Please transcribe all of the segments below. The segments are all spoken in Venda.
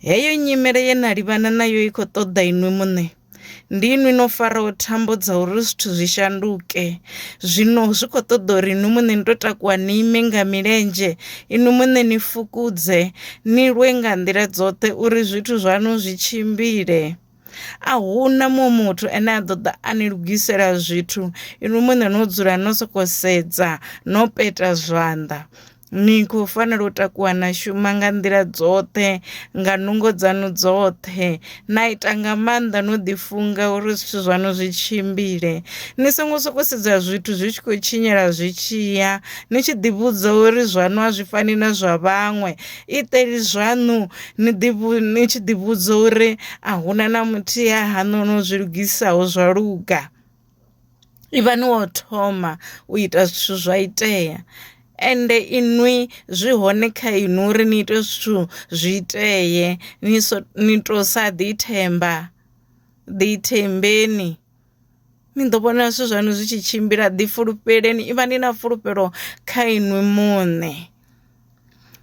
heyo nyimele ye na livhana nayo i khou ṱoḓa inwi muṋe ndi inwi no faraho thambo dza uri zwithu zwi shanduke. Zwino zwi khou ṱoḓa uri inwi muṋe ni to takuwa ni ime nga milenzhe, inwi muṋe ni fukudze, ni lwe nga nḓila dzoṱhe uri zwithu zwaṋu zwi tshimbile. A huna muṅwe muthu ane a ḓo ḓa a ni lugisela zwithu inwi muṋe no dzula no sokou sedza no peta zwanḓa. Ni khou fanela u takuwa na shuma nga nḓila dzoṱhe nga nungo dzaṋu dzoṱhe na ita nga maanḓa no ḓi funga uri zwithu zwaṋu zwi tshimbile. Ni songo soko sedza zwithu zwi tshi khou tshinyala zwi tshiya ni tshi ḓi vhudza uri zwaṋu a zwi fani na zwa vhaṅwe, iteli zwaṋu ni tshi ḓi vhudza uri a huna na muthihi haṋu no zwi lugisaho zwa luga. Ivhani wo thoma u ita zwithu zwa itea ende inwi zwi hone kha inwi uri ni ite zwithu zwi iteye, ni to sa ḓithembeni ni ḓo vhona zwithu zwaṋu zwi tshi tshimbila. Ḓi fulufheleni, ivhani na fulufhelo kha inwi muṋe,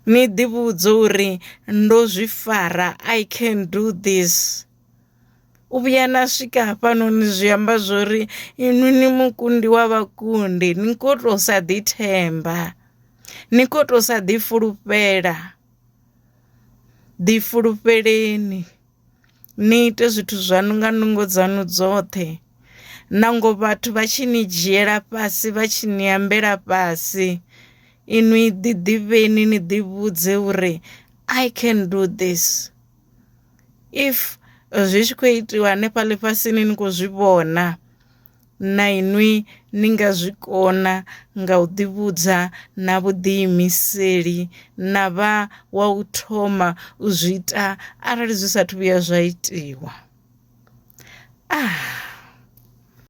ni ḓi vhudze uri ndo zwi fara, I can do this. U vhuya na swika hafhanoni zwi amba zwori inwi ni mukundi wa vhakundi, ni khou tou sa ḓithemba, ni khou tou sa ḓi fulufhela. Ḓi fulufheleni, ni ite zwithu zwaṋu nga nungo dzaṋu dzoṱhe, nango vhathu vha tshi ni dzhiela fhasi, vha tshi ni ambela fhasi, inwi ḓi ḓivheni, ni ḓi vhudze uri I can do this. If zwi tshi khou itiwa hanefha ḽifhasini ni khou zwi vhona, na inwi ni nga zwi kona nga u ḓivhudza na vhuḓiimiseli na vha wa u thoma u zwi ita arali zwi sathu vhuya zwa itiwa.